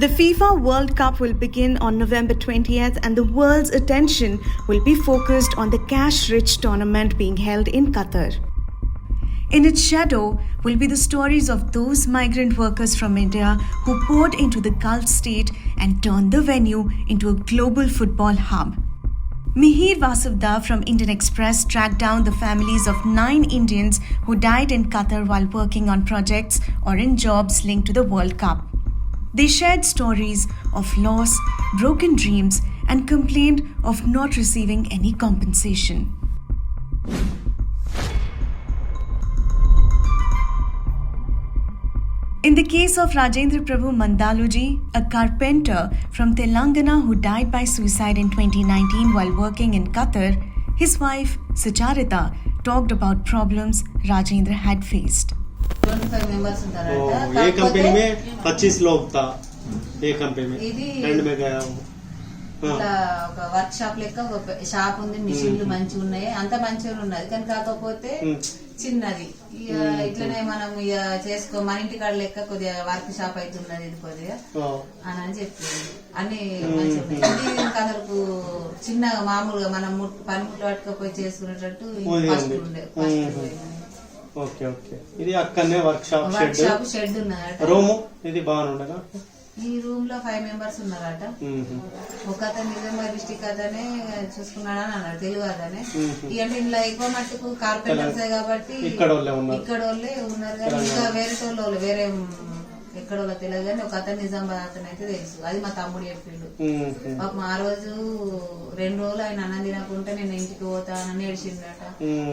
The FIFA World Cup will begin on November 20th, and the world's attention will be focused on the cash-rich tournament being held in Qatar. In its shadow will be the stories of those migrant workers from India who poured into the Gulf state and turned the venue into a global football hub. Mihir Vasavda from Indian Express tracked down the families of 9 Indians who died in Qatar while working on projects or in jobs linked to the World Cup. They shared stories of loss, broken dreams, and complained of not receiving any compensation. In the case of Rajendra Prabhu Mandaloji, a carpenter from Telangana who died by suicide in 2019 while working in Qatar, his wife, Sucharita, talked about problems Rajendra had faced. 25 members ये company में 25 लोग था ये company में and में गया ఇట్లా ఒక వర్క్ షాప్ లెక్క ఒక షాప్ ఉంది, మిషన్లు మంచిగా ఉన్నాయి, అంత మంచిగా ఉన్నది. కానీ కాకపోతే చిన్నది ఇట్లనే మనం ఇక చేసుకో మన ఇంటి కాడ లెక్క కొద్దిగా వర్క్ షాప్ అవుతున్నది ఇది కొద్దిగా అని చెప్పింది. అన్ని మంచిగా ఇంకా అసలు చిన్నగా మామూలుగా మనం పనిముట్లు పట్టుకపోయి చేసుకునేటట్టు ఫస్ట్ ఉండే. ఓకే ఓకే ఇది అక్కడనే వర్క్ షాప్ షెడ్ ఉన్నదట. రూమ్ ఇది బాగుండగా ఈ రూమ్ లో 5 మెంబర్స్ ఉన్నారట. ఒక అతను నిజామాబాద్ డిస్టిక్ అతనే చూసుకున్నాడని అన్నాడు, తెలుగు అతనే. ఇవన్నీ ఇంట్లో ఎక్కువ మట్టుకు కార్పెంటర్సే కాబట్టి ఇక్కడ వాళ్ళే ఉన్నారు. కానీ ఇంకా వేరే వాళ్ళు వేరే ఎక్కడ వాళ్ళ తెలియదు. కానీ ఒక అతను నిజామాబాద్ అతను అయితే తెలుసు, అది మా తమ్ముడు చెప్పిండు. పాపం ఆ రోజు 2 రోజులు ఆయన అన్నం తినకుంటే నేను ఇంటికి పోతానని ఏడిచిండట.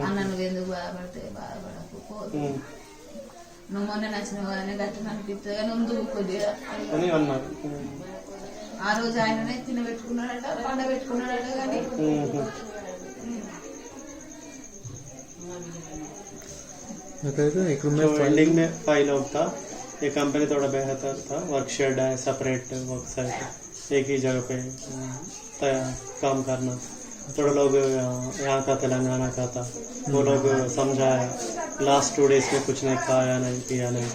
అన్న నువ్వు ఎందుకు బాధపడితే బాధపడకపోదు, నువ్వు మొన్న నచ్చిన వాళ్ళని గట్టిన అనిపిస్తుంది కానీ ముందు కొద్దిగా ఆ రోజు ఆయననే తినబెట్టుకున్నాడట, పండబెట్టుకున్నాడట. కానీ फंडिंग में 5 लोग था. ये कंपनी थोड़ा बेहतर था, वर्क शेड है, सेपरेट वर्क साइट, एक ही जगह पे काम करना. थोड़ा लोग यहाँ का तेलंगाना का था, वो लोग समझाया. लास्ट 2 डेज में कुछ नहीं खाया नहीं पिया नहीं,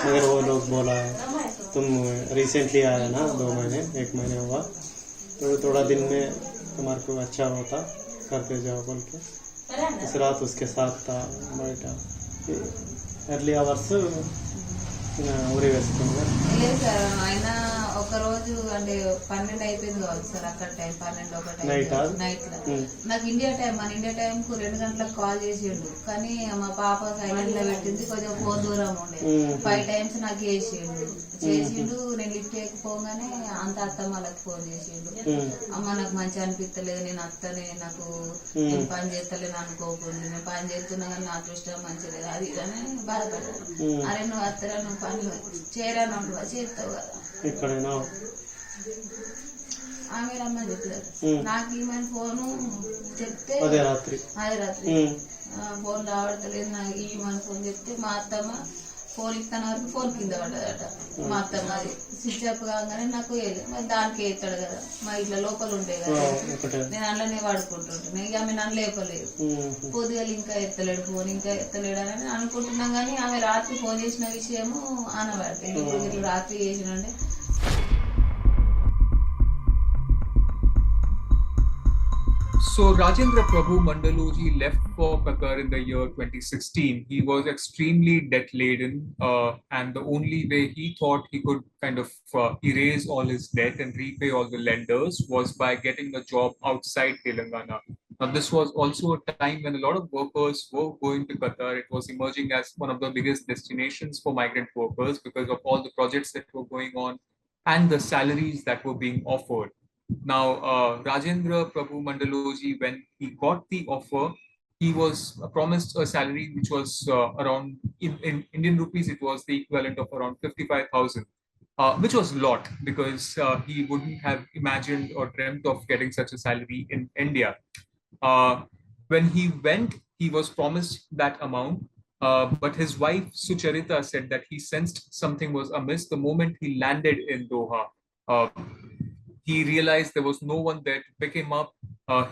मगर वो लोग बोला है तुम रिसेंटली आया ना 2 महीने 1 महीने हुआ, तो थोड़ा दिन में तुम्हारे को अच्छा होता करते जाओ बोल के. इस रात उसके साथ था बैठा. ఎర్లీ అవర్స్ ఊరి వేసుకున్నారు. లేదు సార్, ఆయన ఒక రోజు అంటే 12 అయిపోయింది కావచ్చు సార్. అక్కడ టైం 12 నైట్ లో. నాకు మన ఇండియా టైం కు 2 గంటలకు కాల్ చేసిండు. కానీ మా పాప సైలెంట్ లో పెట్టింది, కొంచెం ఫోన్ దూరం ఉండే. 5 టైమ్స్ నాకు చేసిండు. నేను లిఫ్ట్ చేయకపోగానే అంత అత్తమ్మలకు ఫోన్ చేసిండు. అమ్మ నాకు మంచిగా అనిపిస్తలేదు, నేను అత్తనే, నాకు నేను పని చేస్తలేను అనుకోకుండా, నేను పని చేస్తున్నా కానీ నా అదృష్టం మంచిది అది అని బాధపడ్డాను. అరే నువ్వు అత్తరా, నువ్వు పని చేరాను అంటువా, చేస్తావు కదా ఆమె రమ్మని చెప్పారు. నాకు ఈమె ఫోను చెప్తే అదే రాత్రి ఫోన్ రావడలేదు. నాకు ఈమె ఫోన్ చెప్తే మా అత్తమ్మ ఫోన్ ఇస్తాను వరకు ఫోన్ కింద పడ్డదట. మా అత్తమ్మ అది స్విచ్ అప్ కాగానే నాకు మరి దానికి ఎత్తాడు కదా, మా ఇట్లా లోపల ఉండే కదా, నేను అందులోనే వాడుకుంటుంటాను. ఇక ఆమె నన్ను లేపలేదు. పొద్దుగలు ఇంకా ఎత్తలేడు ఫోన్, ఇంకా ఎత్తలేడు అని అనుకుంటున్నాం. కానీ ఆమె రాత్రి ఫోన్ చేసిన విషయము అనబడుతుంది. ఇప్పుడు ఇట్లా రాత్రి చేసినంటే So Rajendra Prabhu Mandaloji left for Qatar in the year 2016. He was extremely debt-laden, and the only way he thought he could kind of erase all his debt and repay all the lenders was by getting a job outside Telangana. Now, this was also a time when a lot of workers were going to Qatar. It was emerging as one of the biggest destinations for migrant workers because of all the projects that were going on and the salaries that were being offered. Now, Rajendra Prabhu Mandaloji, when he got the offer, he was promised a salary which was around, in Indian rupees, it was the equivalent of around 55,000, which was a lot because he wouldn't have imagined or dreamt of getting such a salary in India. When he went, he was promised that amount, but his wife Sucharita said that he sensed something was amiss the moment he landed in Doha. He realized there was no one there to pick him up.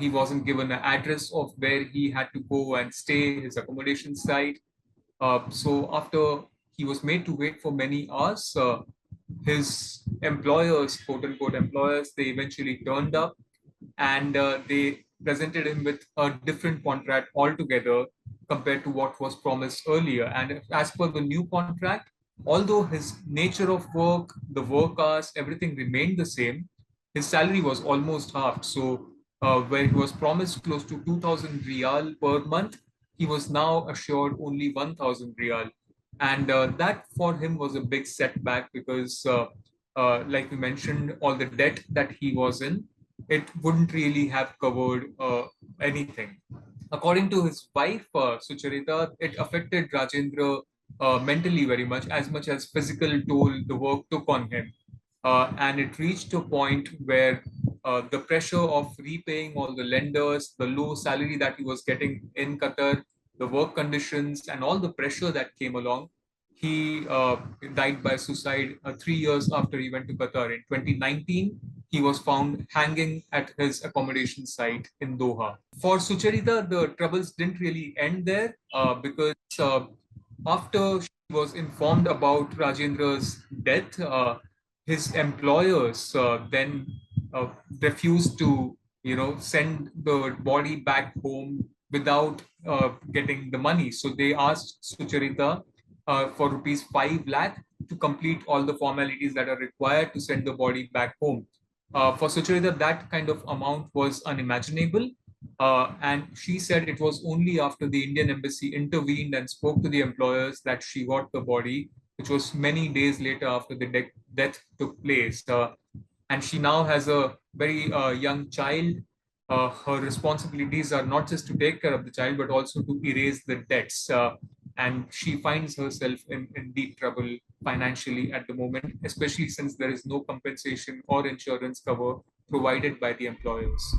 He wasn't given an address of where he had to go and stay, his accommodation site. So after he was made to wait for many hours, his employers, quote unquote employers, they eventually turned up, and they presented him with a different contract altogether compared to what was promised earlier. And as per the new contract, although his nature of work, the work hours, everything remained the same, his salary was almost halved. So, where he was promised close to 2,000 riyal per month, he was now assured only 1,000 riyal. And that for him was a big setback because, like we mentioned, all the debt that he was in, it wouldn't really have covered anything. According to his wife, Sucharita, it affected Rajendra mentally very much as physical toll the work took on him. And it reached a point where the pressure of repaying all the lenders, the low salary that he was getting in Qatar, the work conditions, and all the pressure that came along, he died by suicide 3 years after he went to Qatar. In 2019, he was found hanging at his accommodation site in Doha. For Sucharita, the troubles didn't really end there because after she was informed about Rajendra's death, his employers then uh, refused to, send the body back home without getting the money. So they asked Sucharita for rupees 5 lakh to complete all the formalities that are required to send the body back home. For Sucharita, that kind of amount was unimaginable. And she said it was only after the Indian embassy intervened and spoke to the employers that she got the body, which was many days later after the death took place. And she now has a very young child. Her responsibilities are not just to take care of the child, but also to erase the debts. And she finds herself in deep trouble financially at the moment, especially since there is no compensation or insurance cover provided by the employers.